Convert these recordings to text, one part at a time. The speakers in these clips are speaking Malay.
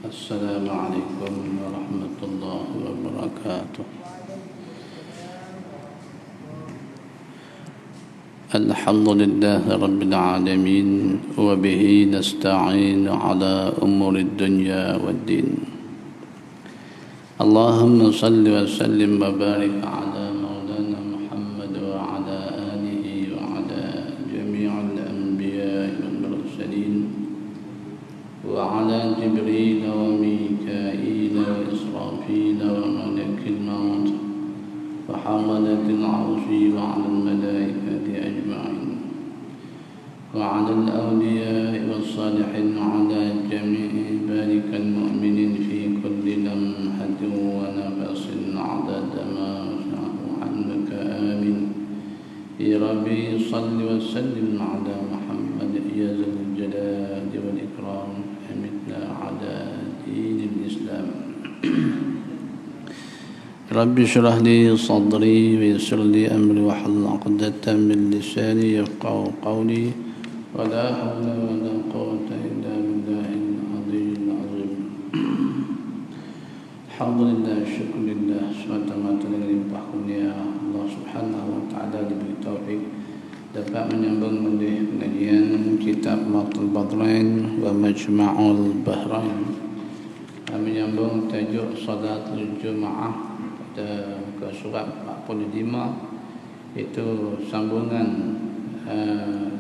السلام عليكم ورحمة الله وبركاته. الحمد لله رب العالمين، وبه نستعين على أمور الدنيا والدين. اللهم صل وسلم وبارك على مولانا محمد وعلى آله وعلى جميع الأنبياء والمرسلين، وعلى جبريل وميكائيل وإسرافيل وملك الموت وحملة العرش وعلى الملائكة أجمعين، وعلى الأولياء والصالحين وعلى جميع عبادك المؤمنين في كل لمحة ونفس عدد ما شاء عنك. آمين. يا ربي صل وسلم على محمد يا ذا الجلال والإكرام، أمتنا على دين الإسلام. رب اشرح لي صدري ويسر لي أمري واحلل عقدة من لساني يفقهوا قولي، ولا حول ولا قوة إلا بالله العلي العظيم. الحمد لله، syukur lillah, semata-mata dengan limpah kurnia Allah Subhanahu wa taala diberi taufik dapat menyambung pengajian kitab Matlul Badrain wa Majma'ul Bahrain, menyambung tajuk Salatul Jumaah pada muka surat 45, iaitu sambungan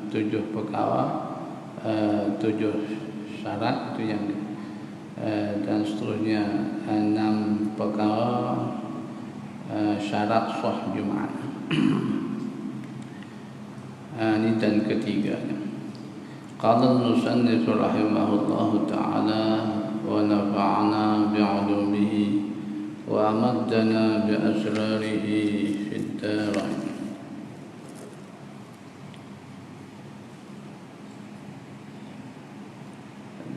7 perkara, 7 syarat itu yang dan seterusnya 6 perkara syarat sah Jumaat. Ini dan ketiganya. Qala al-musannif rahimahullahu ta'ala wa nafa'ana bi'ulumihi wa amaddana bi asrarihi fid darain.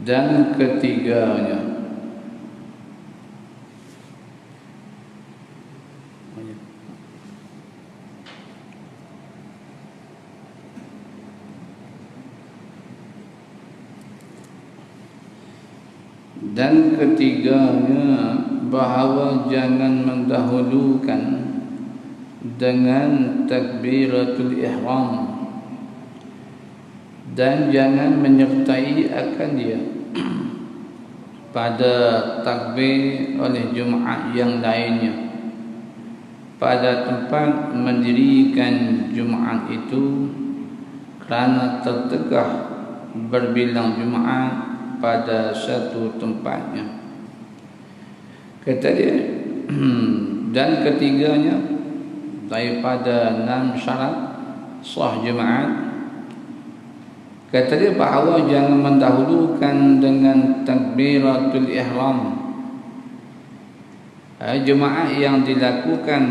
Dan ketiganya, bahawa jangan mendahulukan dengan takbiratul ihram dan jangan menyertai akan dia pada takbir oleh Jumaat yang lainnya pada tempat mendirikan Jumaat itu, kerana tertegah berbilang Jumaat pada satu tempatnya. Kata dia, dan ketiganya daripada 6 syarat sah Jumaat, kata dia bahawa jangan mendahulukan dengan takbiratul ihram Jumaat yang dilakukan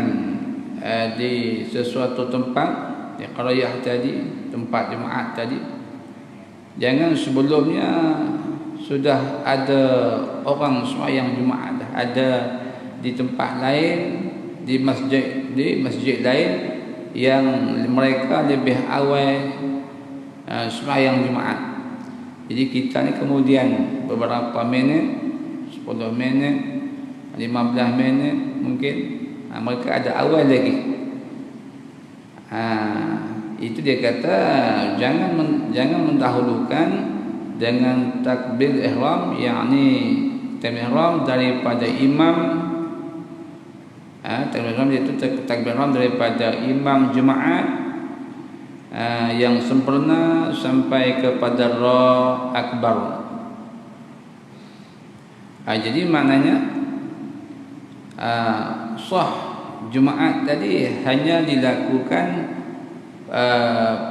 di sesuatu tempat, di qaryah tadi, tempat Jumaat tadi. Jangan sebelumnya sudah ada orang sembahyang Jumaat, ada di tempat lain, di masjid lain yang mereka lebih awal sembahyang Jumaat. Jadi kita ni kemudian beberapa minit, 10 minit, 15 minit mungkin, mereka ada awal lagi. Itu dia kata jangan mendahulukan dengan takbir ihram, yakni takbir ihram daripada imam. Takbir ihram itu takbir ihram daripada imam Jumaat yang sempurna sampai kepada Allahu Akbar. Jadi maknanya sah Jumaat tadi hanya dilakukan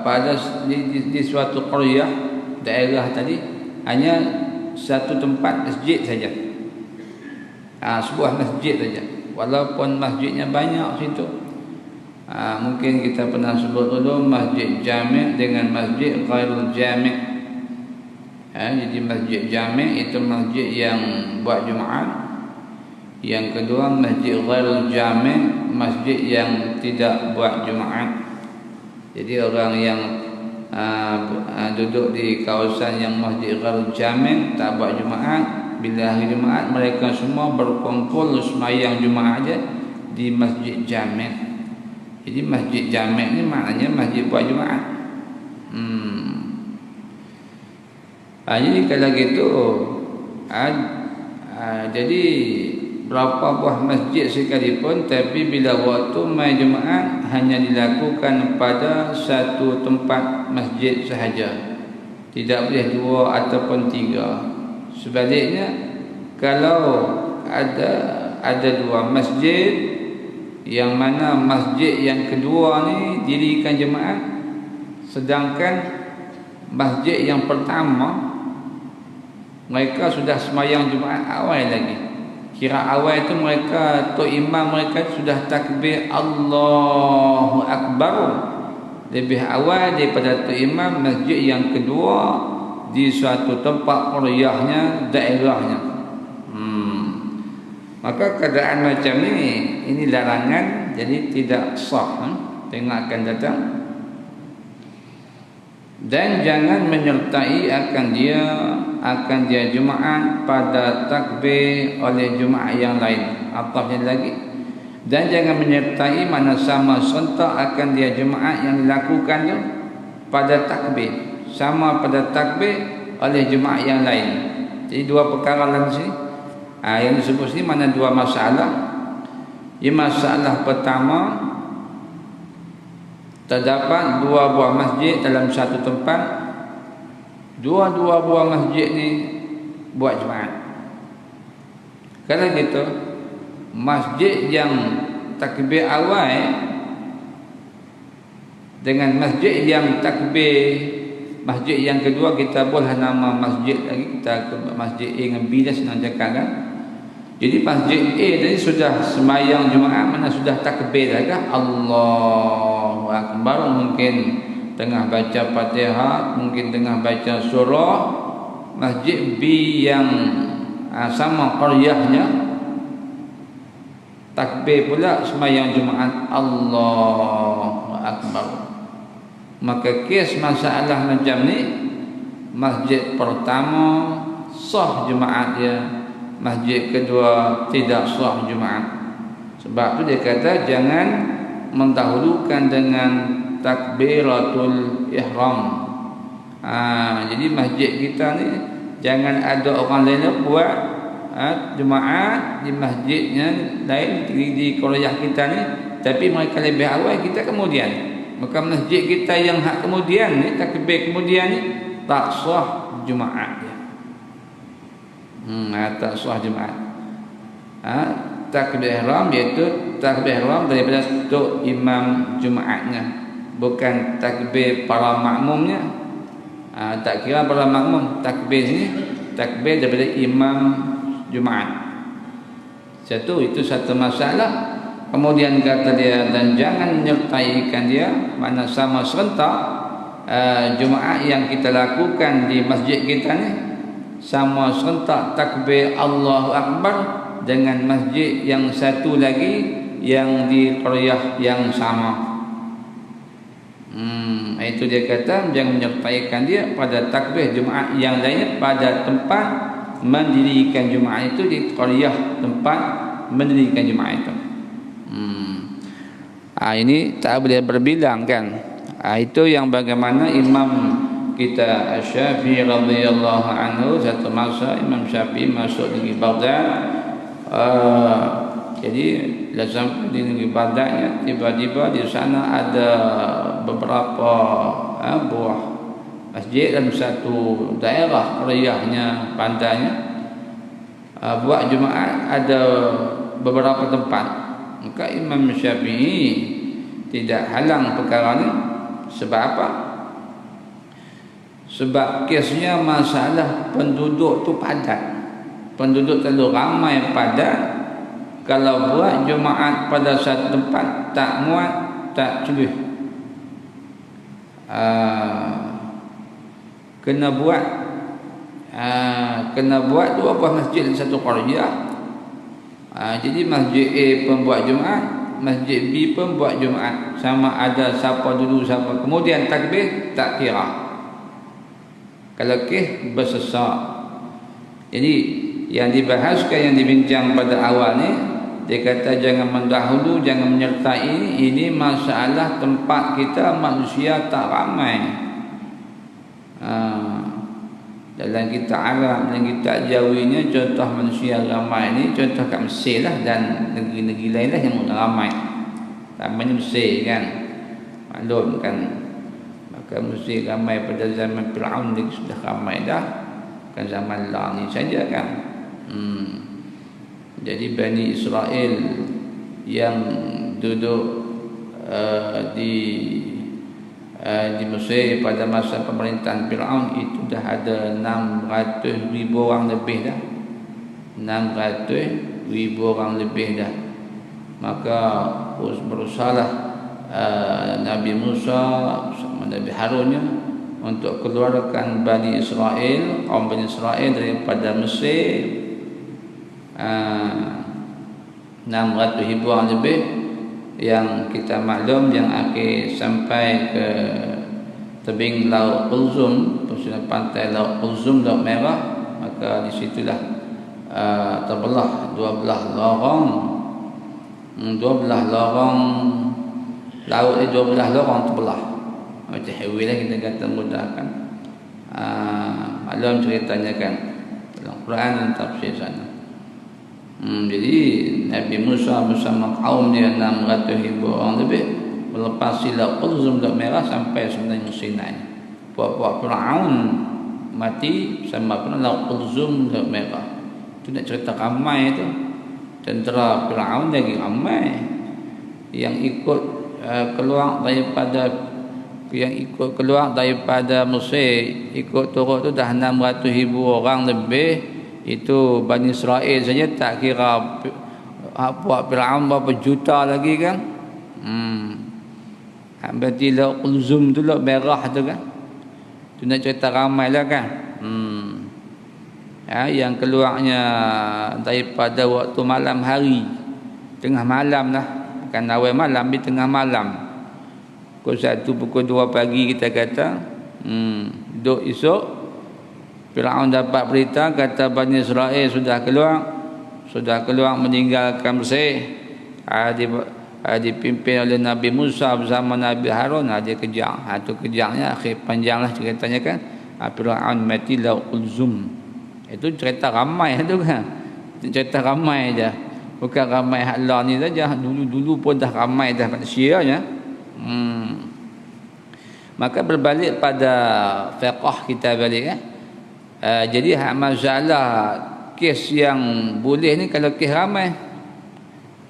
pada di suatu qaryah, daerah tadi, hanya satu tempat masjid saja, sebuah masjid saja, walaupun masjidnya banyak situ. Mungkin kita pernah sebut dulu masjid jami' dengan masjid ghairul jami'. Jadi masjid jami' itu masjid yang buat Jumaat. Yang kedua masjid ghairul jami', masjid yang tidak buat Jumaat. Jadi orang yang duduk di kawasan yang masjid ghairul jami' tak buat Jumaat, bila hari Jumaat mereka semua berkumpul sembahyang Jumaat aja di masjid jami'. Jadi masjid jami' ni maknanya masjid buat Jumaat. Jadi kalau gitu jadi berapa buah masjid sekalipun, tapi bila waktu mai Jumaat hanya dilakukan pada satu tempat masjid sahaja, tidak boleh dua ataupun tiga. Sebaliknya kalau ada dua masjid, yang mana masjid yang kedua ni dirikan jemaah, sedangkan masjid yang pertama mereka sudah sembahyang Jumaat awal lagi. Kira awal itu mereka, tok imam mereka sudah takbir Allahu Akbar lebih awal daripada tok imam masjid yang kedua di suatu tempat qaryahnya, daerahnya. Maka keadaan macam ini larangan, jadi tidak sah. Tengok akan datang. Dan jangan menyertai akan dia Jumaat pada takbir oleh Jumaat yang lain. Atafnya lagi. Dan jangan menyertai mana sama serentak akan dia Jumaat yang dilakukan tu pada takbir, sama pada takbir oleh Jumaat yang lain. Jadi dua perkara dalam sini. Yang disebut sini mana dua masalah. Masalah pertama, terdapat dua buah masjid dalam satu tempat. Dua-dua buah masjid ni buat Jumaat. Kalau gitu, masjid yang takbir awal dengan masjid yang takbir masjid yang kedua, kita boleh nama masjid lagi, kita ke masjid A dengan B dah senang cakap kan. Jadi masjid A tadi sudah sembahyang Jumaat, mana sudah takbir dah kan, Allahu Akbar, mungkin tengah baca Fatihah, mungkin tengah baca surah. Masjid B yang sama qaryahnya takbir pula sembahyang Jumaat Allahu Akbar. Maka kes masalah macam ni, masjid pertama sah Jumaat dia, masjid kedua tidak sah Jumaat. Sebab tu dia kata jangan mendahulukan dengan takbiratul ihram. Jadi masjid kita ni jangan ada orang lain buat Jumaat di masjidnya lain di qaryah kita ni, tapi mereka lebih awal, kita kemudian. Maka masjid kita yang hak kemudian ni, takbir kemudian ni, tak sah Jumaat dia. Tak sah Jumaat. Takbir ihram iaitu takbir ihram daripada tok imam Jumaatnya, bukan takbir para makmumnya. Tak kira para makmum, takbir ni takbir daripada imam Jumaat. Itu satu masalah. Kemudian kata dia, dan jangan menyertaikan dia mana sama serentak Jumaat yang kita lakukan di masjid kita ni sama serentak takbir Allahu Akbar dengan masjid yang satu lagi yang di qaryah yang sama. Itu dia kata jangan menyertaikan dia pada takbir Jumaat yang lainnya pada tempat mendirikan Jumaat itu, di qaryah tempat mendirikan Jumaat itu. Ini tak boleh berbilang kan. Itu yang bagaimana Imam kita Syafi'i radhiyallahu anhu, satu masa Imam Syafi'i masuk di Baghdad. Jadi sampai di negeri Baghdadnya, tiba-tiba di sana ada beberapa buah masjid dalam satu daerah qaryahnya, bandanya buat Jumaat ada beberapa tempat. Maka Imam Syafi'i tidak halang perkara ni. Sebab apa? Sebab kesnya masalah penduduk tu padat. Penduduk terlalu ramai padat. Kalau buat Jumaat pada satu tempat tak muat, tak cukup. Kena buat dua buah masjid di satu qaryah. Jadi masjid A pun buat Jumaat, masjid B pun buat Jumaat, sama ada siapa dulu siapa kemudian takbir tak kira. Kalau kes bersesak. Jadi yang dibahaskan, yang dibincang pada awal ni, dia kata jangan mendahulu, jangan menyertai. Ini masalah tempat kita manusia tak ramai. Dalam kita Arab dan kita Jawinya, contoh manusia ramai ni contoh kat Mesir lah, dan negeri-negeri lain lah yang ramai. Ramainya Mesir kan, maklum kan. Maka Mesir ramai pada zaman Fir'aun dia sudah ramai dah, bukan zaman lah ni saja kan. Jadi Bani Israel yang duduk di Mesir pada masa pemerintahan Fir'aun itu dah ada 600,000 orang lebih dah. 600,000 orang lebih dah. Maka berusahalah Nabi Musa sama Nabi Harunnya untuk keluarkan Bani Israel, kaum Bani Israel daripada Mesir. 600,000 orang lebih, yang kita maklum yang akhir sampai ke tebing Laut Kulzum, pesisir pantai Laut Kulzum, Laut Merah. Maka di situlah terbelah 12 lorong. 12 lorong laut ni, 12 lorong terbelah. Macam highway lah kita kata mudahkan. Maklum ceritanya kan dalam Quran dan tafsir sana. Jadi Nabi Musa bersama kaum dia 600,000 orang lebih melepasi Laut Kulzum, Laut Merah, sampai sebenarnya Sinai. Puak-puak Fir'aun mati sama pun Laut Kulzum, Laut Merah. Itu nak cerita ramai tu. Tentera Fir'aun lagi ramai yang ikut keluar daripada Mesir, ikut turut tu dah 600,000 orang lebih. Itu Bani Israel saja, tak kira buat Fir'aun berapa juta lagi kan. Berarti Laut Kulzum tu, Laut Merah tu kan, tu nak cerita ramai lah kan. Yang keluarnya daripada waktu malam hari, tengah malam lah, bukan awal malam, di tengah malam, pukul 1, pukul 2 pagi kita kata. Duk esok Fir'aun dapat berita kata Bani Israel sudah keluar meninggalkan Mesir. Dipimpin oleh Nabi Musa bersama Nabi Harun. Dia kejar. Itu kejarnya akhir panjanglah ceritanya kan. Fir'aun mati Laut Kulzum. Itu cerita ramai tu kan. Cerita ramai je, bukan ramai hak lah ni saja. Dulu pun dah ramai dah manusianya. Maka berbalik pada fiqh kita balik kan. Jadi hak masalah kes yang boleh ni kalau kes ramai.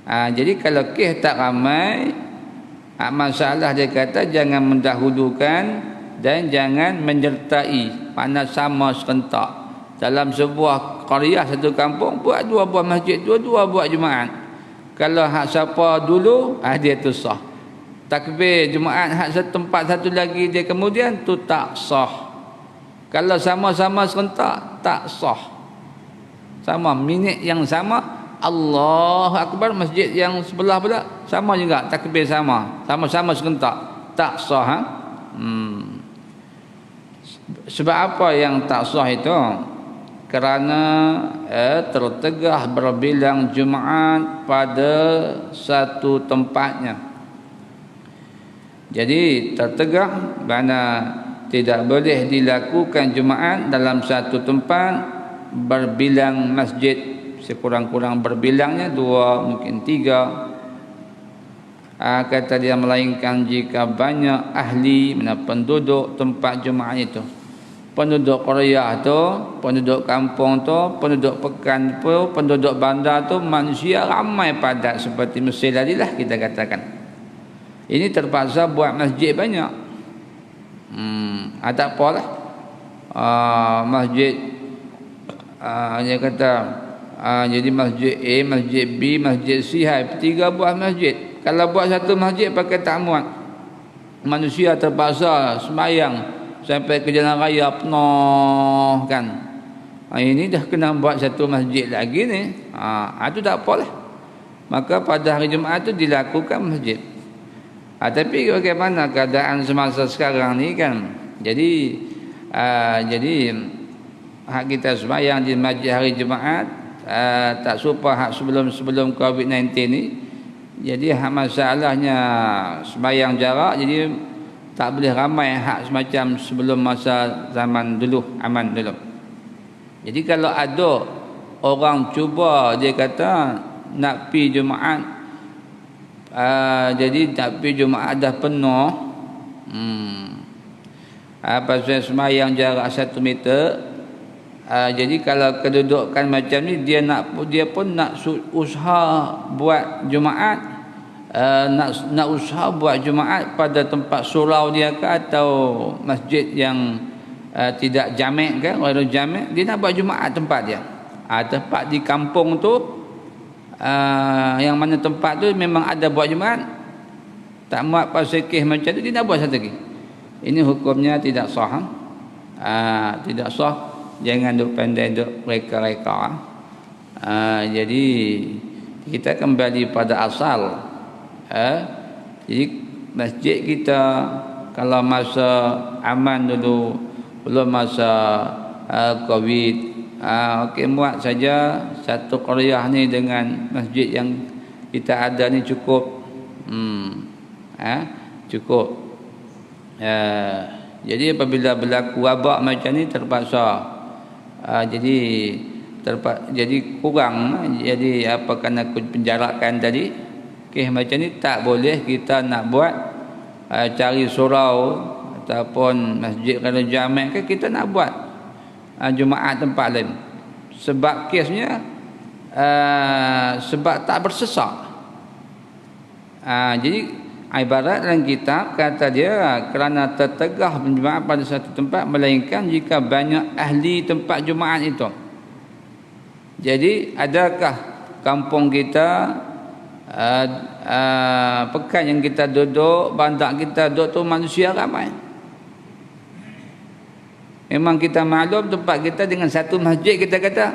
Jadi kalau kes tak ramai, hak masalah dia kata jangan mendahulukan dan jangan menyertai. Makna sama serentak. Dalam sebuah qaryah, satu kampung, buat 2 buah masjid, 2 buat Jumaat. Kalau hak siapa dulu, dia tu sah. Takbir Jumaat hak satu tempat satu lagi dia kemudian, tu tak sah. Kalau sama-sama serentak, tak sah. Sama minit yang sama, Allahu Akbar, masjid yang sebelah pula sama juga, takbir sama-sama serentak, tak sah. Sebab apa yang tak sah itu? Kerana tertegah berbilang Jumaat pada satu tempatnya. Jadi tertegah mana tidak boleh dilakukan Jumaat dalam satu tempat berbilang masjid, sekurang-kurang berbilangnya 2, mungkin 3. Kata dia melainkan jika banyak ahli penduduk tempat Jumaat itu. Penduduk Korea tu, penduduk kampung tu, penduduk pekan tu, penduduk bandar tu, manusia ramai padat seperti Mesir tadilah kita katakan. Ini terpaksa buat masjid banyak. Tak apalah. Masjid dia kata jadi masjid A, masjid B, masjid C, 3 buah masjid. Kalau buat satu masjid pakai tak muat. Manusia terpaksa sembahyang sampai ke jalan raya penuh kan. Ini dah kena buat satu masjid lagi ni. Itu tak apalah. Maka pada hari Jumaat tu dilakukan masjid. Tapi bagaimana keadaan semasa sekarang ni kan? Jadi hak kita sembahyang di masjid hari Jumaat tak serupa hak sebelum COVID-19 ni. Jadi hak masalahnya sembahyang jarak, jadi tak boleh ramai hak semacam sebelum masa zaman dulu, aman dulu. Jadi kalau ada orang cuba dia kata nak pi Jumaat, jadi nak pi Jumaat dah penuh, pasal sembahyang jarak 1 meter, jadi kalau kedudukan macam ni dia pun nak usaha buat Jumaat, nak usaha buat Jumaat pada tempat surau dia ke atau masjid yang tidak jamek kan, orang jamek, dia nak buat Jumaat tempat dia. Tempat di kampung tu, yang mana tempat tu memang ada buat Jumaat, tak muat pasal kes macam tu, dia nak buat satu lagi. Ini hukumnya tidak sah. Tidak sah. Jangan duk pandai duk reka-reka. Jadi kita kembali pada asal. Jadi masjid kita kalau masa aman dulu, belum masa COVID, okey, muat saja satu qaryah ni dengan masjid yang kita ada ni cukup. Cukup. Jadi apabila berlaku wabak macam ni terpaksa jadi kurang, jadi apa kena penjarakan tadi, okey, macam ni tak boleh kita nak buat cari surau ataupun masjid kalau jamak ke, kita nak buat Jumaat tempat lain sebab kesnya sebab tak bersesak. Jadi ibarat dalam kitab kata dia kerana tertegah berjemaah pada satu tempat, melainkan jika banyak ahli tempat Jumaat itu. Jadi adakah kampung kita, pekan yang kita duduk, bandar kita duduk tu manusia ramai? Memang kita maklum tempat kita dengan satu masjid, kita kata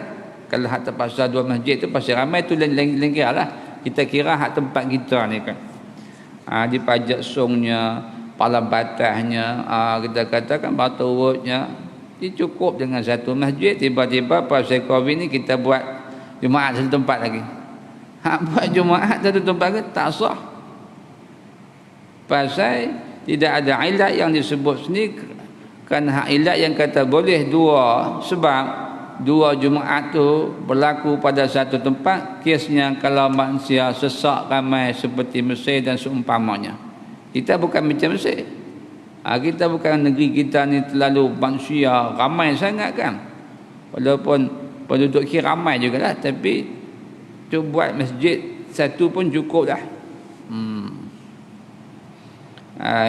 kalau hak terpaksa 2 masjid tu pasti ramai, tu lain kira lah. Kita kira hak tempat kita ni kan, di pajak songnya, pala batasnya, kita katakan batu urutnya, dia cukup dengan satu masjid. Tiba-tiba pasal COVID ni kita buat Jumaat satu tempat lagi. Buat Jumaat satu tempat lagi tak sah. Pasal tidak ada ilat yang disebut sini. Kan hak ilat yang kata boleh 2, sebab 2 Jumaat tu berlaku pada satu tempat. Kesnya kalau manusia sesak ramai seperti Mesir dan seumpamanya. Kita bukan macam Mesir. Kita bukan, negeri kita ni terlalu manusia ramai sangat kan. Walaupun penduduk kira ramai jugalah, tapi tu buat masjid satu pun cukup dah.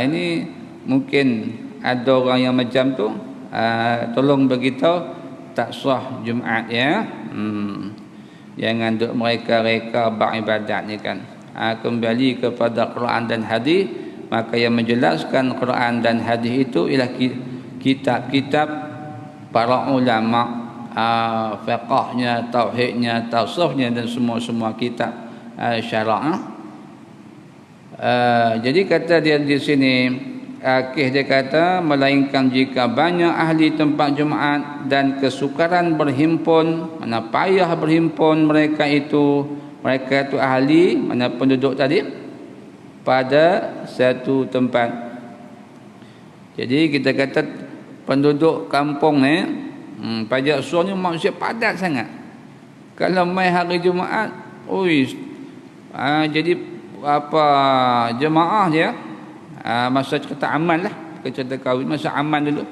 Ini mungkin ada orang yang macam tu, tolong beritahu tak sah Jumaat ya. Jangan duk mereka-reka beribadat ni kan. Kembali kepada Quran dan hadis, maka yang menjelaskan Quran dan hadis itu ialah kitab-kitab para ulama, fiqhnya, tauhidnya, tasawufnya dan semua kitab syarak. Jadi kata dia di sini, dia kata melainkan jika banyak ahli tempat Jumaat dan kesukaran berhimpun, mana payah berhimpun mereka itu ahli, mana penduduk tadi, pada satu tempat. Jadi kita kata penduduk kampung ni, pajak suarnya manusia padat sangat. Kalau mai hari Jumaat, jadi apa jemaah dia, masa cerita aman lah, cerita kahwin masa aman dulu,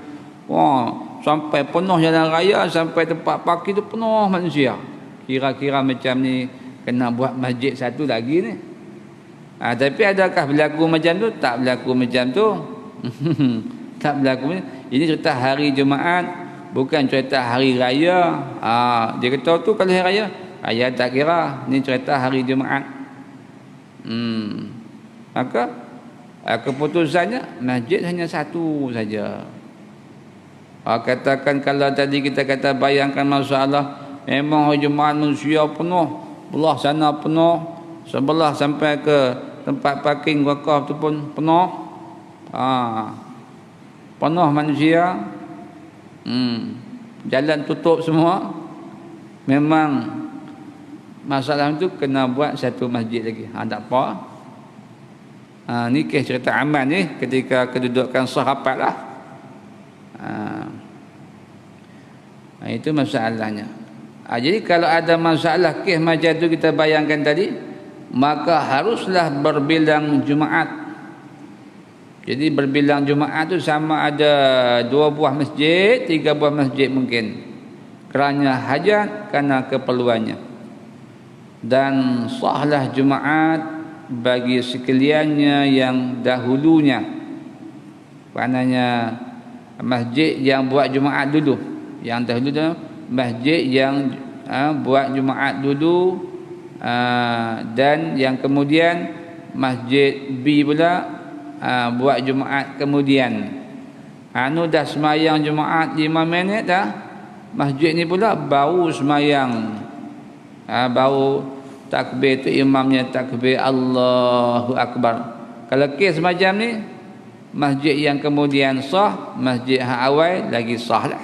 sampai penuh jalan raya, sampai tempat parkir tu penuh manusia. Kira-kira macam ni kena buat masjid satu lagi ni. Tapi adakah berlaku macam tu? Tak berlaku macam tu. Tak berlaku. Ini cerita hari Jumaat, bukan cerita hari raya. Dia kata tu kalau hari raya tak kira. Ni cerita hari Jumaat. Maka keputusannya masjid hanya satu saja. Katakan kalau tadi kita kata bayangkan masalah, memang hari Jumaat manusia penuh, belah sana penuh, sebelah sampai ke tempat parking wakaf tu pun penuh. Penuh manusia. jalan tutup semua, memang masalah itu kena buat satu masjid lagi. Tak apa. Ni kisah cerita aman ni ketika kedudukan sahabat lah. Itu masalahnya. Jadi kalau ada masalah kisah macam tu kita bayangkan tadi, maka haruslah berbilang Jumaat. Jadi berbilang Jumaat tu sama ada 2 buah masjid, 3 buah masjid mungkin. Kerana hajat, kerana keperluannya. Dan sahlah Jumaat bagi sekaliannya yang dahulunya. Maknanya masjid yang buat Jumaat dulu. Yang dahulu tu masjid yang buat Jumaat dulu, dan yang kemudian masjid B pula buat Jumaat kemudian. Dah semayang Jumaat 5 minit dah, masjid ni pula baru semayang, baru takbir tu imamnya takbir Allahu Akbar. Kalau kes macam ni, masjid yang kemudian sah, masjid yang awal lagi sah lah.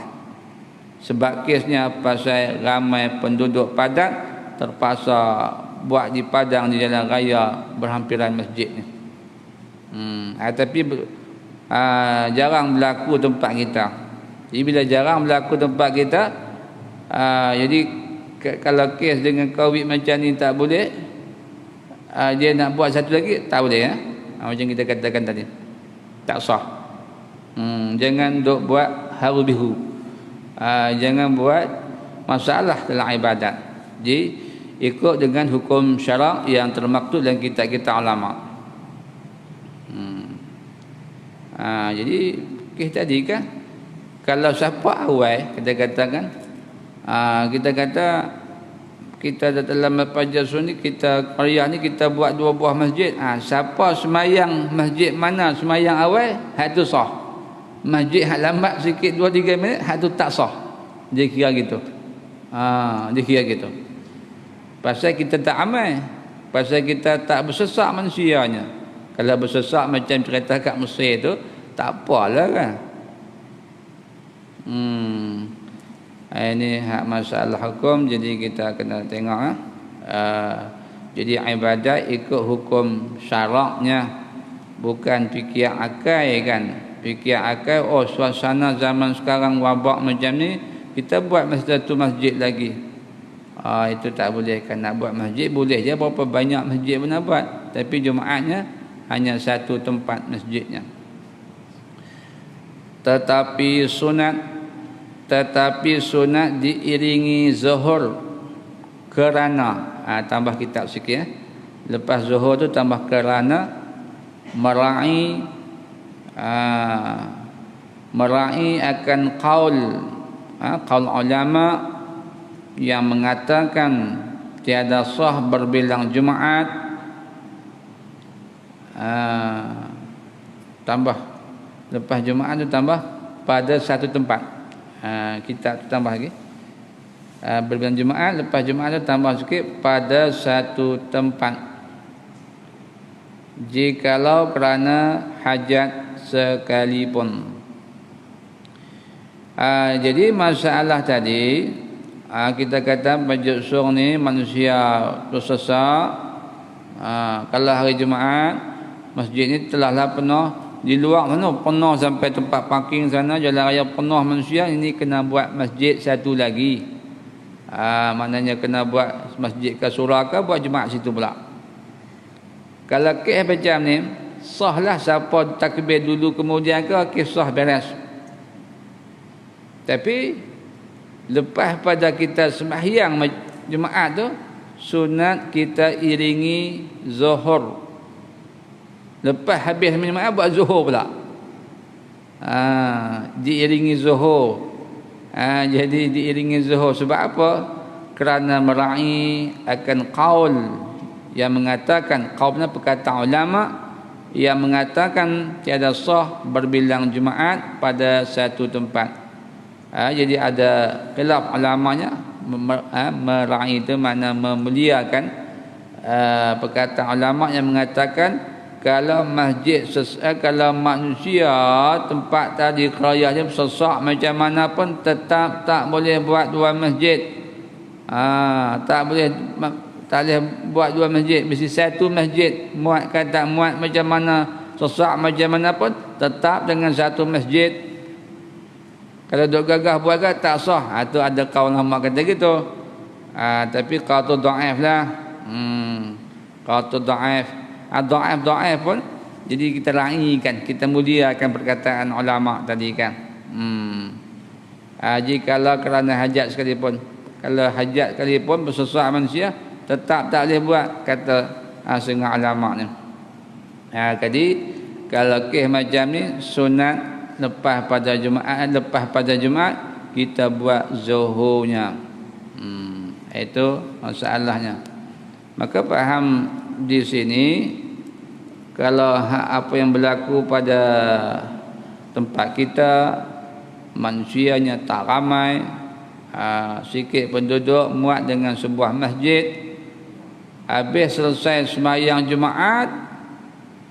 Sebab kesnya pasal ramai penduduk padat, terpaksa buat di padang di jalan raya berhampiran masjid ni. Tapi jarang berlaku tempat kita. Jadi bila jarang berlaku tempat kita, jadi kalau kes dengan COVID macam ni tak boleh, dia nak buat satu lagi tak boleh, macam kita katakan tadi, tak sah. Jangan duk buat haru bihu, jangan buat masalah dalam ibadat. Jadi ikut dengan hukum syarak yang termaktub dalam kitab-kitab ulama. Jadi kita tadi kan, kalau siapa awal kita katakan, kita kata kita dalam Pajasun ni, kita Qaryah ni kita buat 2 buah masjid. Siapa semayang masjid mana semayang awal, hak tu sah. Masjid hak lambat sikit 2-3 minit, hak tu tak sah. Dia kira gitu. Dia kira gitu. Pasal kita tak amal, pasal kita tak bersesak manusianya. Kalau bersesak macam cerita kat Mesir tu, tak apalah kan. Ini hak masalah hukum, jadi kita kena tengok. Jadi ibadat ikut hukum syaraknya, bukan fikir akal kan. Fikir akal, suasana zaman sekarang wabak macam ni, kita buat satu masjid lagi. Itu tak boleh kan. Nak buat masjid boleh je, berapa banyak masjid pun nak buat, tapi Jumaatnya hanya satu tempat masjidnya. Tetapi sunat diiringi zuhur kerana, tambah kitab sikit lepas zuhur tu tambah kerana mera'i akan qaul ulama yang mengatakan tiada sah berbilang Jumaat. Tambah lepas Jumaat tu tambah pada satu tempat. Kita tambah lagi, berbilang Jumaat, lepas Jumaat tu tambah sikit pada satu tempat, jikalau kerana hajat sekalipun. Jadi masalah tadi, kita kata Pajasun ni manusia bersesak. Kalau hari Jumaat masjid ni telahlah penuh, di luar mana penuh sampai tempat parking sana, jalan raya penuh manusia. Ini kena buat masjid satu lagi. Maknanya kena buat masjid ke surah ke, buat Jumaat situ pula. Kalau kes macam ni, sahlah siapa takbir dulu kemudian ke, kisah beres. Tapi lepas pada kita sembahyang Jumaat tu, sunat kita iringi zuhur. Lepas habis Jumaat buat zuhur pula. Diiringi zuhur. Jadi diiringi zuhur sebab apa? Kerana mera'i akan qaul yang mengatakan, qaulnya perkataan ulama yang mengatakan tiada sah berbilang Jumaat pada satu tempat. Jadi ada khilaf ulamanya. Mera'i itu makna memuliakan. Perkataan ulama yang mengatakan kalau masjid kalau manusia tempat tadi kerajanya sesak macam mana pun tetap tak boleh buat dua masjid. Tak boleh buat dua masjid, mesti satu masjid. Muat kan tak muat macam mana, sesak macam mana pun tetap dengan satu masjid. Kalau duk gagah buat tak sah. Tu ada kaul ulama kata gitu. Tapi kaul tu dhaif lah. Kaul tu dhaif. Dhaif pun jadi kita raikan, kita muliakan perkataan ulama tadi kan. Jikalau kerana hajat sekalipun, kalau hajat sekalipun bersesak manusia tetap tak boleh buat, kata setengah ulama ni. Jadi kalau kes macam ni sunat lepas pada Jumaat kita buat zuhurnya. Itu masalahnya. Maka faham di sini kalau apa yang berlaku pada tempat kita, manusianya tak ramai, sikit penduduk, muat dengan sebuah masjid, habis selesai sembahyang Jumaat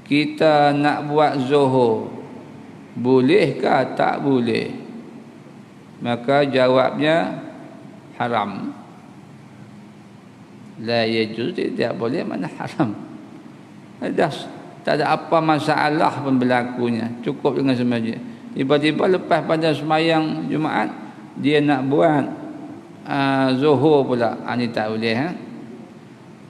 kita nak buat zuhur, bolehkah? Tak boleh. Maka jawabnya haram. La yajuz, tidak boleh, mana haram. Tak ada apa masalah pun berlakunya, cukup dengan sembahyang. Tiba-tiba lepas pada sembahyang Jumaat dia nak buat zuhur pula, ni tak boleh.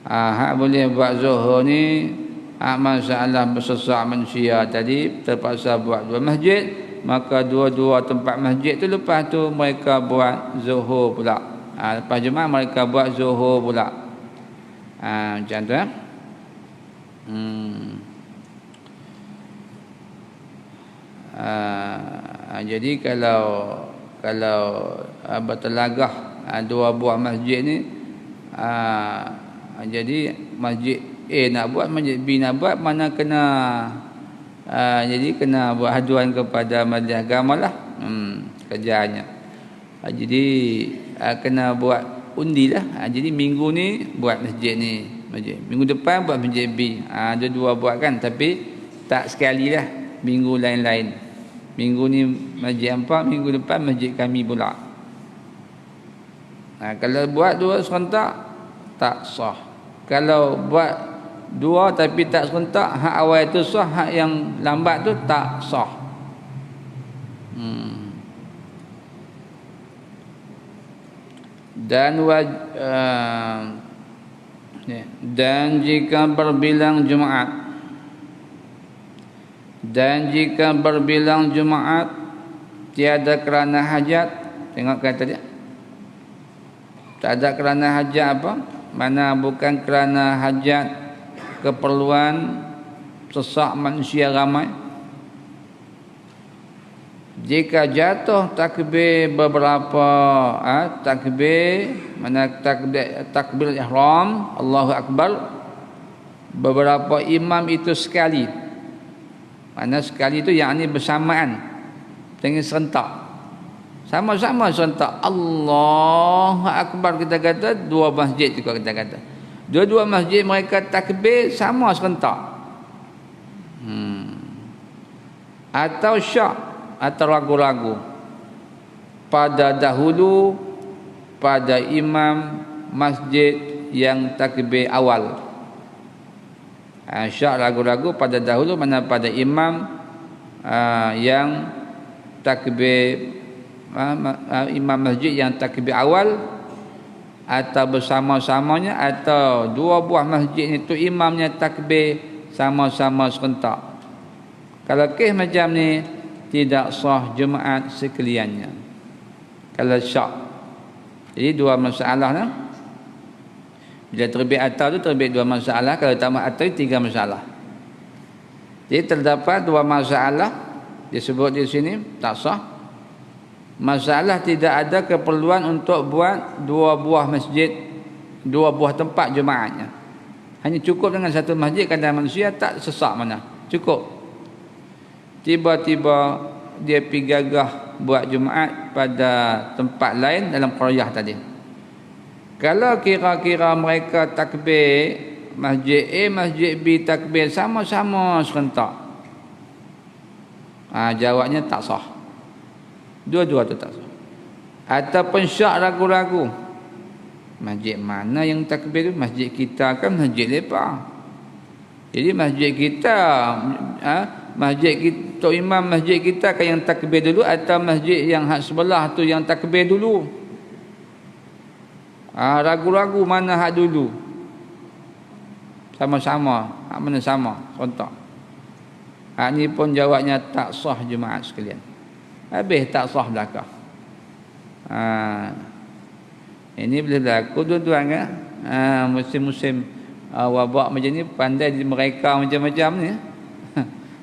Hak boleh buat zuhur ni masalah bersesak manusia tadi, terpaksa buat dua masjid, maka dua-dua tempat masjid tu lepas tu mereka buat zuhur pula. Lepas Jumaat mereka buat zuhur pula. Macam tu. Jadi kalau bertelagah dua buah masjid ni, jadi masjid A nak buat, masjid B nak buat, mana kena jadi kena buat aduan kepada majlis agama lah. Kerjanya. Jadi kena buat undi lah. Jadi minggu ni buat masjid ni, minggu depan buat masjid B. Ada dua buat kan, tapi tak sekali lah, minggu lain-lain. Minggu ni masjid empat, minggu depan masjid kami pula. Kalau buat dua serentak tak sah. Kalau buat dua tapi tak serentak, hak awal itu sah, hak yang lambat tu tak sah. Dan jika berbilang Jumaat tiada kerana hajat, tengok kata dia, tak ada kerana hajat apa? Mana bukan kerana hajat, keperluan sesak manusia ramai. Jika jatuh takbir beberapa takbir, mana takbir ihram, Allahu Akbar, beberapa imam itu sekali. Mana sekali itu yakni bersamaan dengan serentak. Sama-sama serentak. Allahu Akbar kita kata, dua masjid juga kita kata. Dua-dua masjid mereka takbir sama serentak. Atau syak atau ragu-ragu pada dahulu pada imam masjid yang takbir awal. Syak ragu-ragu pada dahulu, mana pada imam yang takbir imam masjid yang takbir awal, atau bersama-samanya, atau dua buah masjid itu imamnya takbir sama-sama serentak. Kalau kes macam ni tidak sah Jumaat sekaliannya. Kalau syak. Jadi dua masalah lah. Bila terbit atau tu terbit dua masalah, kalau tamat atau tiga masalah. Jadi terdapat dua masalah disebut di sini tak sah. Masalah tidak ada keperluan untuk buat dua buah masjid, dua buah tempat Jumaatnya. Hanya cukup dengan satu masjid, kadang manusia tak sesak mana. Cukup. Tiba-tiba dia pergi gagah buat Jumaat pada tempat lain dalam qaryah tadi. Kalau kira-kira mereka takbir masjid A, masjid B takbir sama-sama serentak. Jawabnya tak sah. Dua-dua tu tak sah. Ataupun syak ragu-ragu. Masjid mana yang takbir tu? Masjid kita kan masjid lepak. Jadi masjid kita, masjid kita, Tok Imam masjid kita kan yang takbir dulu atau masjid yang hak sebelah tu yang takbir dulu? Ragu-ragu mana hak dulu. Sama-sama, hak mana sama, contoh. Hak ni pun jawabnya tak sah jemaat sekalian. Habis tak sah belakang. Ini boleh berlaku tuan-tuan kan. Musim-musim wabak macam ni pandai mereka macam-macam ni.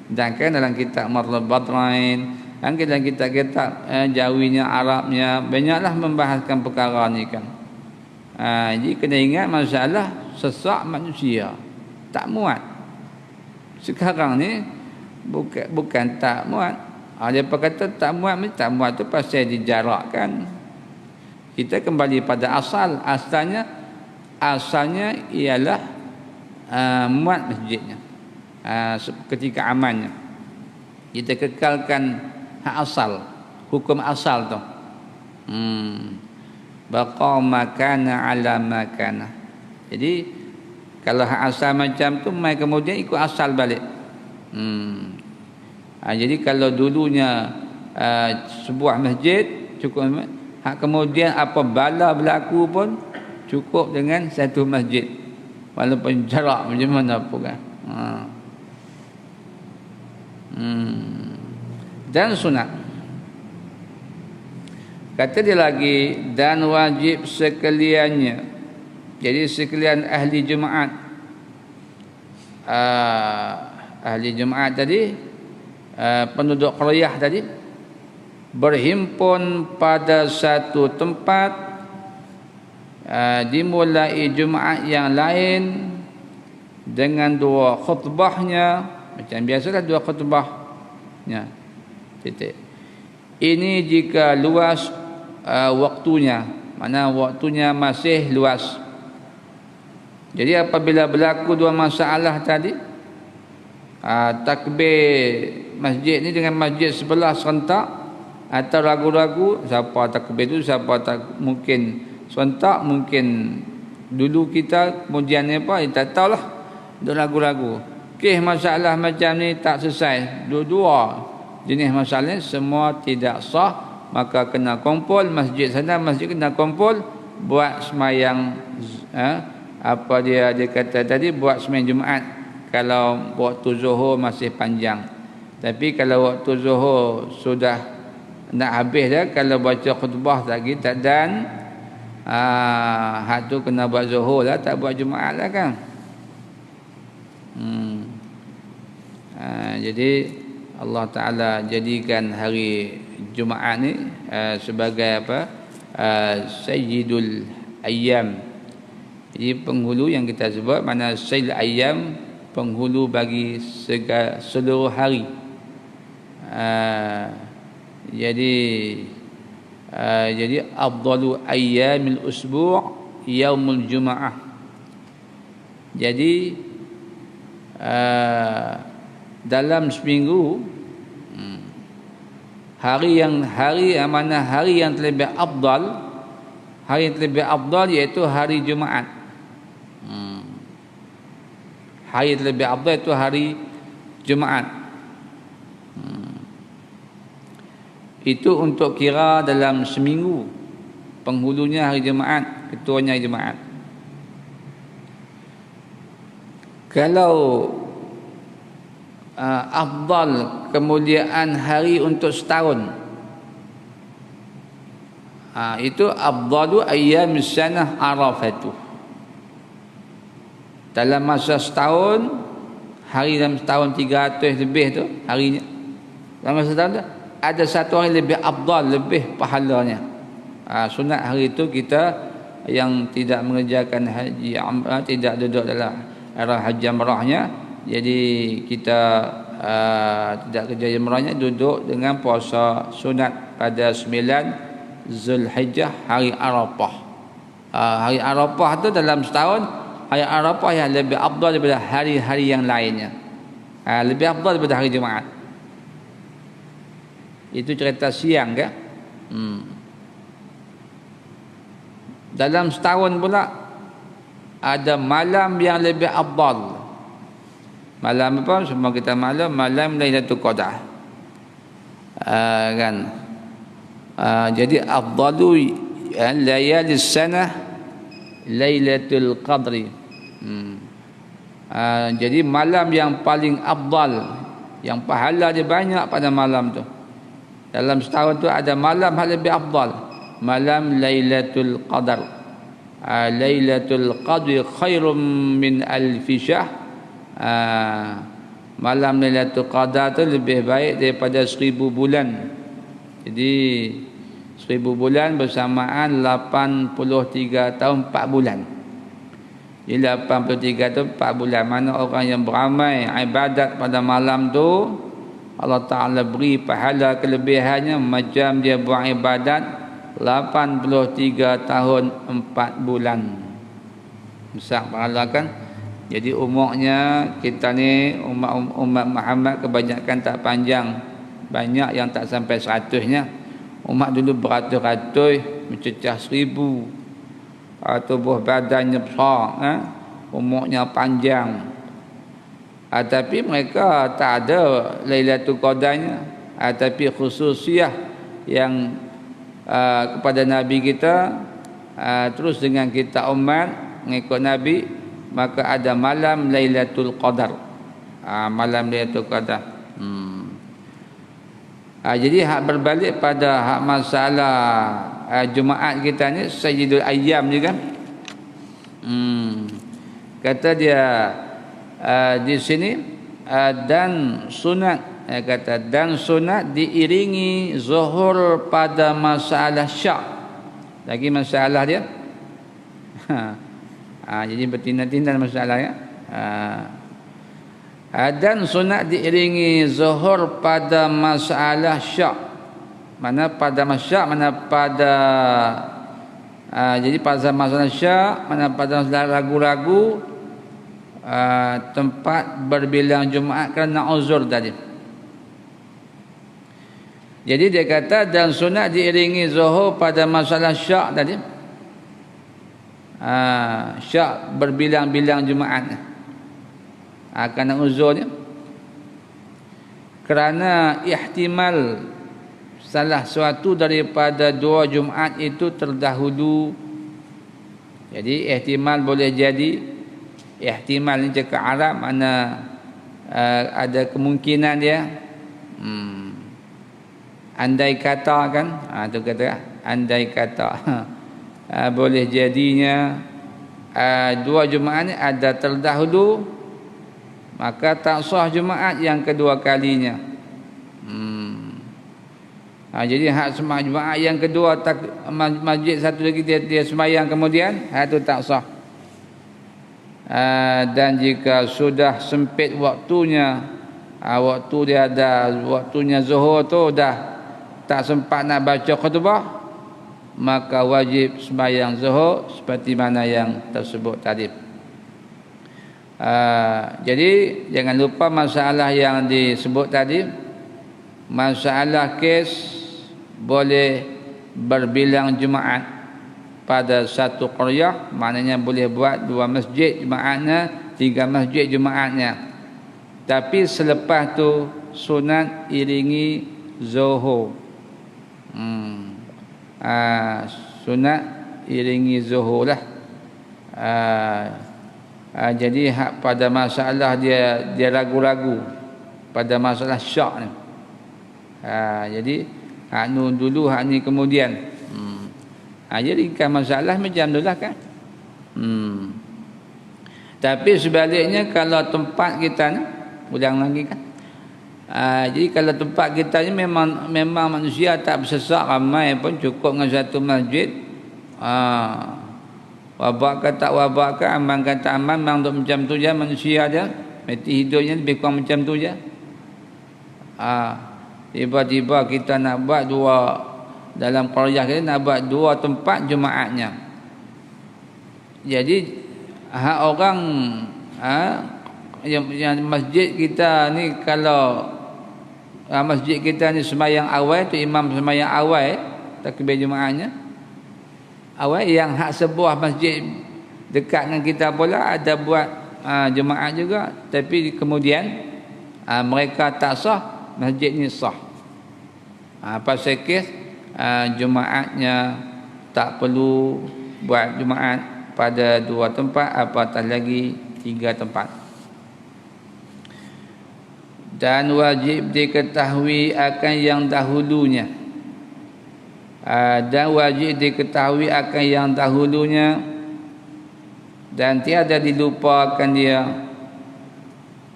Dan kan dalam kitab Marlul Badrain, kan dalam kitab-kitab Jawinya, Arabnya, banyaklah membahaskan perkara ni kan. Jadi kena ingat masalah sesak manusia tak muat. Sekarang ni bukan tak muat. Dia kata tak muat tu pasal dijarakkan. Kita kembali pada asal. Asalnya ialah muat masjidnya. Ketika amannya kita kekalkan hak asal, hukum asal tu. Baqa makana ala makana. Jadi kalau hak asal macam tu mai kemudian ikut asal balik. Jadi kalau dulunya sebuah masjid cukup, hak kemudian apa bala berlaku pun cukup dengan satu masjid walaupun jarak macam mana pun kan. Dan sunat. Kata dia lagi, dan wajib sekaliannya. Jadi sekalian ahli Jumaat, ahli Jumaat tadi, penduduk qaryah tadi, berhimpun pada satu tempat, dimulai Jumaat yang lain dengan dua khutbahnya. Macam biasalah dua khutbahnya. Titik. Ini jika luas waktunya, mana waktunya masih luas. Jadi apabila berlaku dua masalah tadi, takbir masjid ni dengan masjid sebelah serentak atau ragu-ragu siapa takbir tu, siapa tak, mungkin serentak, mungkin dulu kita kemudian apa, tak tahulah, dah ragu-ragu. Masalah macam ni tak selesai, dua-dua jenis masalah semua tidak sah, maka kena kumpul masjid sana, masjid kena kumpul buat semayang apa dia kata tadi, buat semayang Jumaat kalau waktu Zuhur masih panjang. Tapi kalau waktu Zuhur sudah nak habis dah, kalau baca khutbah lagi tak dan hak tu kena buat Zuhur lah, tak buat Jumaat lah kan. Jadi Allah Ta'ala jadikan hari Jumaat ni sebagai apa, Sayyidul Ayyam. Jadi penghulu yang kita sebut, mana Sayyidul Ayyam, penghulu bagi seluruh hari. Jadi afdalu ayyamil usbu' yaumul Jumaah. Jadi dalam seminggu, hari yang terlebih afdal, hari yang terlebih afdal iaitu hari Jumaat. Hari yang terlebih afdal itu hari Jumaat. Itu untuk kira dalam seminggu, penghulunya hari Jumaat, ketuanya hari Jumaat. Kalau afdal kemuliaan hari untuk setahun, itu afdalu ayyamis sanah Arafatu. Dalam masa setahun, hari dalam setahun 300 lebih tu harinya, dalam masa setahun tu ada satu hari lebih afdal, lebih pahalanya. Sunat hari itu kita yang tidak mengerjakan haji, tidak duduk dalam arah haji umrahnya, jadi kita tidak kerja umrahnya, duduk dengan puasa sunat pada 9 Zulhijjah, hari Arafah. Hari Arafah tu dalam setahun hari Arafah yang lebih afdal daripada hari-hari yang lainnya. Lebih afdal daripada hari Jumaat. Itu cerita siang ke? Dalam setahun pula ada malam yang lebih afdal. Malam apa? Semua kita malam Lailatul Qadar. Kan? Jadi afdalu layali sanah Lailatul Qadri. Jadi malam yang paling afdal, yang pahala dia banyak pada malam tu. Dalam setahun tu ada malam yang lebih afdal, malam Lailatul Qadar. Lailatul Qadri khairum min alfi syahr. Malam Lailatul Qadar tu lebih baik daripada 1000 bulan. Jadi 1000 bulan bersamaan 83 tahun 4 bulan. Jadi 83 tahun 4 bulan. Mana orang yang beramai ibadat pada malam tu, Allah Ta'ala beri pahala kelebihannya macam dia buat ibadat 83 tahun 4 bulan. Besar pahala kan? Jadi umurnya kita ni umat Muhammad kebanyakan tak panjang. Banyak yang tak sampai 100-nya. Umat dulu beratus-ratus, mencecah 1000. Tubuh badannya besar, umurnya panjang. Tapi mereka tak ada Lailatul Qadarnya. Tapi khususiah yang kepada Nabi kita, terus dengan kita umat mengikut Nabi, maka ada malam Lailatul Qadar. Malam Lailatul Qadar. Jadi hak berbalik pada hak masalah Jumaat kita ni Sayyidul Ayyam ni kan. Kata dia di sini dan sunat, kata dan sunat diiringi zuhur pada masalah syak. Lagi masalah dia. Jadi bertindak-tindak masalah ya. Dan sunat diiringi zuhur pada masalah syak. Mana pada masyak, mana pada jadi pada masalah syak, mana pada masalah ragu-ragu, tempat berbilang Jumaat kerana uzur tadi. Jadi dia kata dan sunat diiringi zuhur pada masalah syak tadi. Syak berbilang-bilang Jumaat kerana uzurnya, kerana ihtimal salah suatu daripada 2 Jumaat itu terdahulu. Jadi ihtimal boleh jadi, ihtimal ni cakap Arab, mana ada kemungkinan dia, andai kata kan, tu kata andai kata boleh jadinya 2 Jumaat ni ada terdahulu, maka tak sah Jumaat yang kedua kalinya. Jadi hak sembahyang Jumaat yang kedua, masjid satu lagi dia sembahyang kemudian, itu tak sah. Dan jika sudah sempit waktunya, waktu dia ada waktunya zuhur tu dah tak sempat nak baca khutbah, maka wajib sembahyang zuhur seperti mana yang tersebut tadi. Jadi jangan lupa masalah yang disebut tadi, masalah kes boleh berbilang Jumaat pada satu qaryah, maknanya boleh buat 2 masjid Jumaatnya, 3 masjid Jumaatnya. Tapi selepas tu sunat iringi zuhur. Sunat iringi zuhur lah. Jadi hak pada masalah dia ragu-ragu pada masalah syak ni. Jadi hak nu dulu, hak ni kemudian. Jadi kan masalah macam tu lah kan. Tapi sebaliknya kalau tempat kita ni, ulang lagi kan. Jadi kalau tempat kita ni memang manusia tak bersesak ramai pun, cukup dengan satu masjid. Wabak ke tak wabak ke, aman ke tak aman, memang untuk macam tu je manusia dia. Mati hidupnya lebih kurang macam tu je. Tiba-tiba kita nak buat 2 dalam qaryah kita, nak buat 2 tempat Jumaatnya. Jadi orang yang masjid kita ni, kalau masjid kita ni sembahyang awal tu, imam sembahyang awal takbir Jumaatnya awal, yang hak sebuah masjid dekat dengan kita pula ada buat Jumaat juga, tapi kemudian mereka tak sah, masjid ni sah. Pasal kes Jumaatnya tak perlu buat Jumaat pada 2 tempat, apatah lagi 3 tempat. Dan wajib diketahui akan yang dahulunya, dan wajib diketahui akan yang dahulunya, dan tiada dilupakan dia,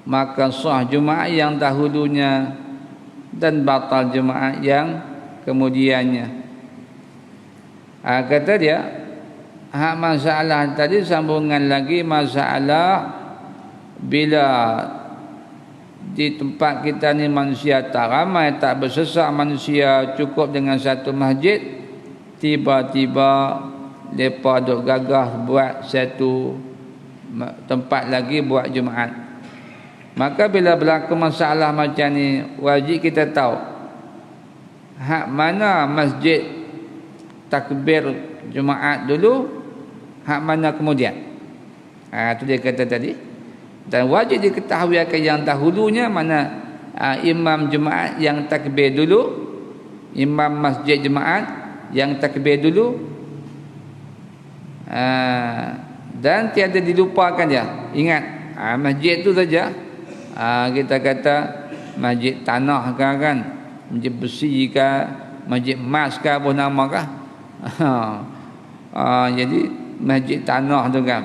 maka sah Jumaat yang dahulunya dan batal Jumaat yang kemudiannya. Kata dia, hak masalah tadi sambungan lagi, masalah bila di tempat kita ni manusia tak ramai, tak bersesak manusia, cukup dengan satu masjid, tiba-tiba mereka duk gagah buat satu tempat lagi buat Jumaat. Maka bila berlaku masalah macam ni, wajib kita tahu hak mana masjid takbir Jumaat dulu, hak mana kemudian. Itu dia kata tadi. Dan wajib diketahui akan yang dahulunya, mana imam Jumaat yang takbir dulu, imam masjid Jumaat yang takbir dulu, dan tiada dilupakan dia. Ingat, masjid tu saja. Kita kata masjid tanah kan, masjid besi ke, masjid emas ke, apa nama kah? Jadi masjid tanah tu kan.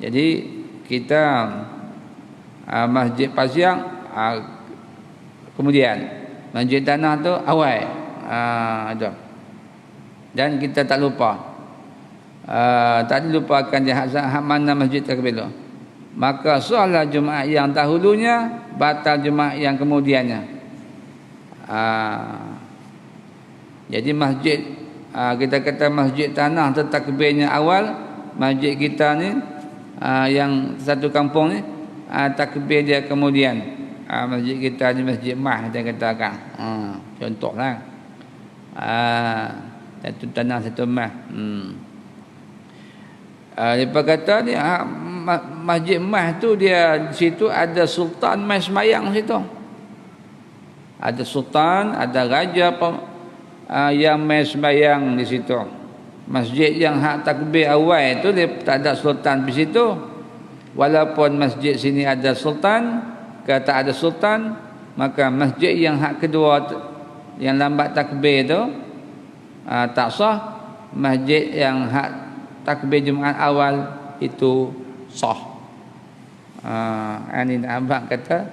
Jadi kita masjid Pasiang kemudian masjid tanah tu awal. Dan kita tak lupa, tak dilupakan hak mana masjid takbir tu. Maka sahlah Jumaat yang dahulunya, batal Jumaat yang kemudiannya. Jadi masjid, kita kata masjid tanah tu takbirnya awal, masjid kita ni yang satu kampung ni takbir dia kemudian. Masjid kita ni masjid mah, dia katakan contohlah, satu tanah satu mah. Lepas kata ni masjid mah tu, dia situ ada sultan mai sembahyang situ. Ada sultan, ada raja yang mai sembahyang di situ. Masjid yang hak takbir awal tu dia tak ada sultan di situ. Walaupun masjid sini ada sultan, kata ada sultan, maka masjid yang hak kedua yang lambat takbir tu tak sah. Masjid yang hak takbir Jumaat awal itu sah. Ini abang kata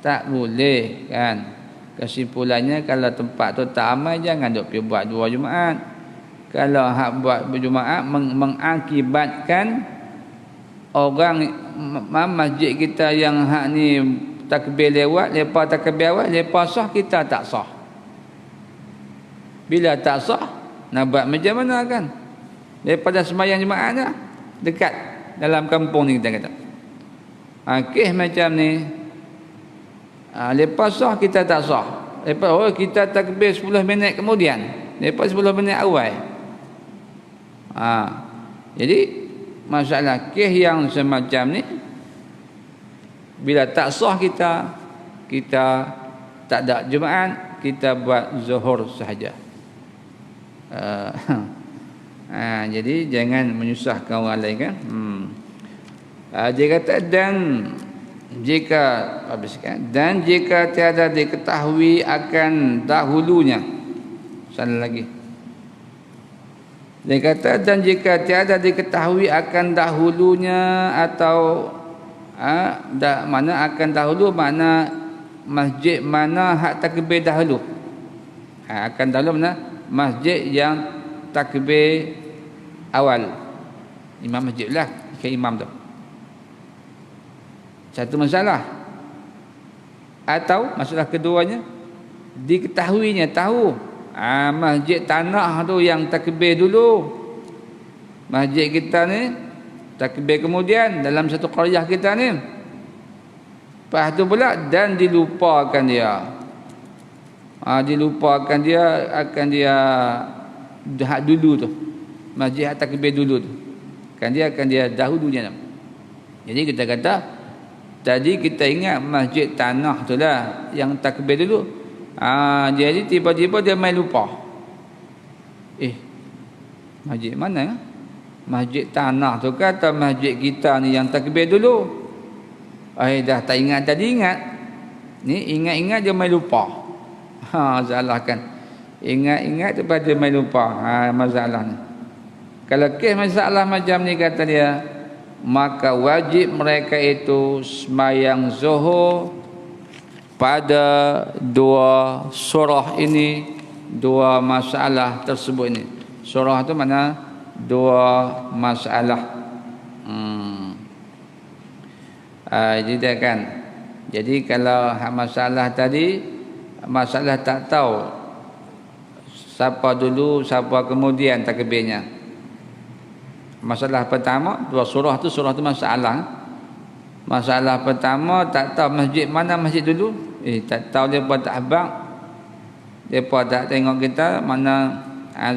tak boleh kan. Kesimpulannya, kalau tempat tu tak aman, jangan duk pergi buat 2 Jumaat. Kalau hak buat berjumaat mengakibatkan orang masjid kita yang hak ni takbir lewat, lepas takbir awal, lepas sah, kita tak sah. Bila tak sah, nak buat macam mana kan? Daripada sembahyang Jumaat dah dekat dalam kampung ni, kita kata kes macam ni. Lepas sah kita tak sah. Lepas kita takbir 10 minit kemudian, lepas 10 minit awal. Jadi masalah kes yang semacam ni, bila tak sah kita tak ada Jumaat, kita buat zuhur sahaja. Jadi jangan menyusahkan orang lain kan. Dia kata dan jika tiada diketahui akan dahulunya, salah lagi. Dia kata dan jika tiada diketahui akan dahulunya, atau mana akan dahulu, mana masjid mana hak takbir dahulu. Akan dahulu mana masjid yang takbir awal, imam masjid lah ke imam tu. Satu masalah. Atau masalah keduanya, diketahuinya, tahu masjid tanah tu yang takbir dulu, Masjid kita ni takbir kemudian dalam satu qaryah kita ni. Lepas tu pula dan dilupakan dia. Dilupakan dia akan dia hak dulu tu. Masjid hak takbir dulu tu. Kan dia akan dia dahulunya. Jadi kita kata tadi kita ingat masjid tanah tu lah yang takbir dulu. Jadi tiba-tiba dia main lupa. Masjid mana? Masjid tanah tu kata masjid kita ni yang takbir dulu. Dah tak ingat tadi ingat. Ni ingat-ingat dia main lupa. Salahkan. Ingat-ingat tu dia main lupa. Masalah ni. Kalau kes masalah macam ni kata dia, maka wajib mereka itu sembahyang zuhur pada dua surah ini, dua masalah tersebut ini. Surah tu mana? Dua masalah. Jadi kan. Jadi kalau masalah tadi, masalah tak tahu siapa dulu, siapa kemudian takbirnya. Masalah pertama, dua surah tu masalah. Masalah pertama tak tahu masjid mana masjid dulu. Tak tahu depa tak habaq. Depa tak tengok kita mana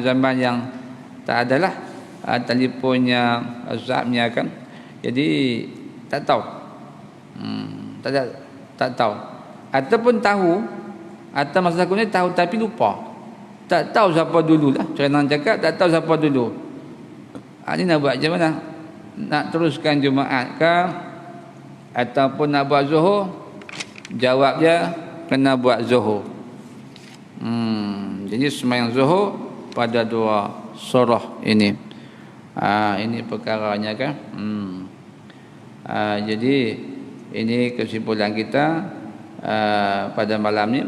zaman yang tak adalah telefonnya, WhatsAppnya kan. Jadi tak tahu. Tak tahu. Ataupun tahu atau masalah ni tahu tapi lupa. Tak tahu siapa dululah. Cara cakap tak tahu siapa dulu. Ini nak buat macam mana? Nak teruskan Jumaat ke ataupun nak buat Zuhur? Jawab dia kena buat Zuhur. Jadi sembahyang Zuhur pada dua surah ini. Ini perkaranya kan. Jadi ini kesimpulan kita pada malam ni.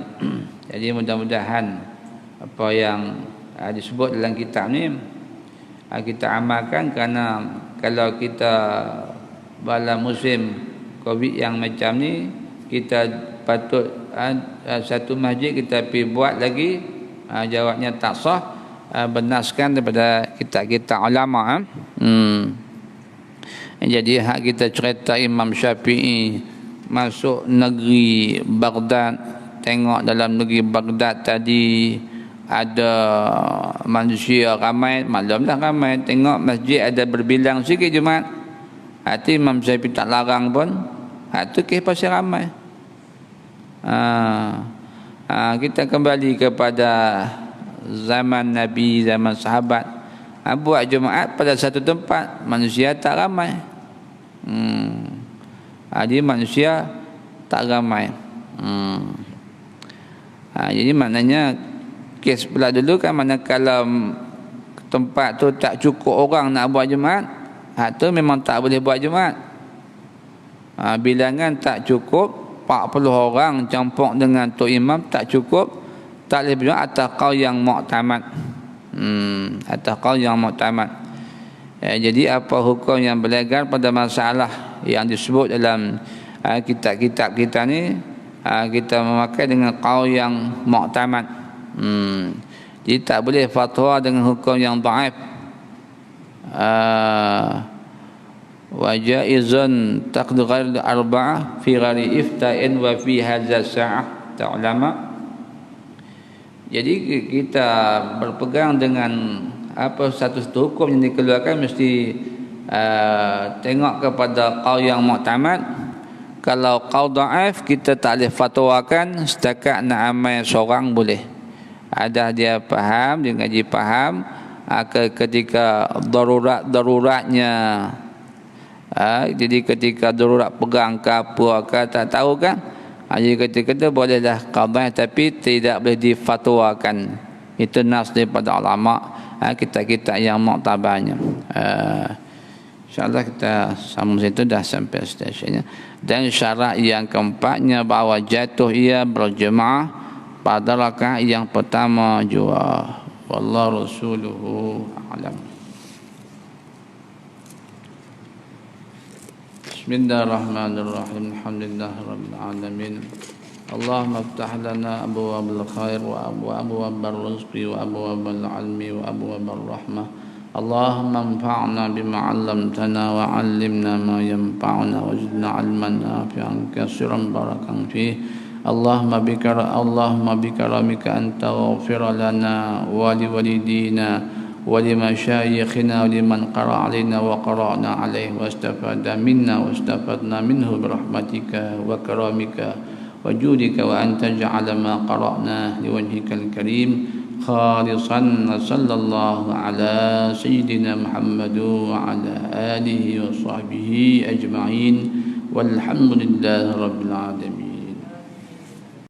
Jadi mudah-mudahan apa yang disebut dalam kitab ni kita amalkan, kerana kalau kita dalam musim Covid yang macam ni, kita patut satu masjid kita pergi buat lagi, jawabnya tak sah, berdasarkan daripada kitab-kitab ulama. Jadi hak kita cerita Imam Syafi'i masuk negeri Baghdad, tengok dalam negeri Baghdad tadi ada manusia ramai, maklumlah ramai, tengok masjid ada berbilang sikit Jumaat. Hati Imam Syafi'i tak larang pun. Hak tu kes pasal ramai. Kita kembali kepada zaman Nabi, zaman sahabat. Buat Jumaat pada satu tempat, manusia tak ramai. Jadi manusia tak ramai. Jadi maknanya kes pula dulu kan, manakala tempat tu tak cukup orang nak buat Jumaat, hak tu memang tak boleh buat Jumaat. Bilangan tak cukup, 40 orang campur dengan tok imam tak cukup, tak boleh berjumaat atas qaul yang muktamad. Atas qaul yang muktamad. Jadi apa hukum yang berlegal pada masalah yang disebut dalam kitab-kitab kita ni, kita memakai dengan qaul yang muktamad. Jadi tak boleh fatwa dengan hukum yang dhaif. Wa jaizun taqdu ghair arba'ah fi ghairi ifta'in wa fi hadza sa'ah ta'lama. Jadi kita berpegang dengan apa satu hukum yang dikeluarkan, mesti tengok kepada qaul yang muktamad. Kalau qaul dhaif kita tak boleh fatwakan, setakat nak amal seorang boleh. Ada dia faham, dia ngaji faham, ketika daruratnya, jadi ketika darurat pegang ke apa ke tak tahu kan, jadi ketika itu bolehlah qadha, tapi tidak boleh difatwakan. Itu nas daripada ulama, kita yang muktabarnya. InsyaAllah kita sambung situ, dah sampai stasiunnya. Dan syarat yang keempatnya bahawa jatuh ia berjemaah pada rakaat yang pertama jua. Wallahu rasuluhu a'lam. Bismillahirrahmanirrahim. Alhamdulillahirabbil alamin. Allahumma iftah lana abwaabal khair wa abwaabal rizqi wa abwaabal ilmi wa abwaabal rahmah. اللهم انفعنا بما علمتنا وعلمنا ما ينفعنا وزدنا علما نافعا كثيرا باركا فيه اللهم بكرمك أن تغفر لنا ولوالدينا ولمشايخنا ولمن قرأ علينا وقرأنا عليه واستفدنا منه برحمتك وكرمك وجودك وأن تجعل ما قرأناه لوجهك الكريم خالصا صلى الله على سيدنا محمد وعلى آله وصحبه أجمعين والحمد لله رب العالمين.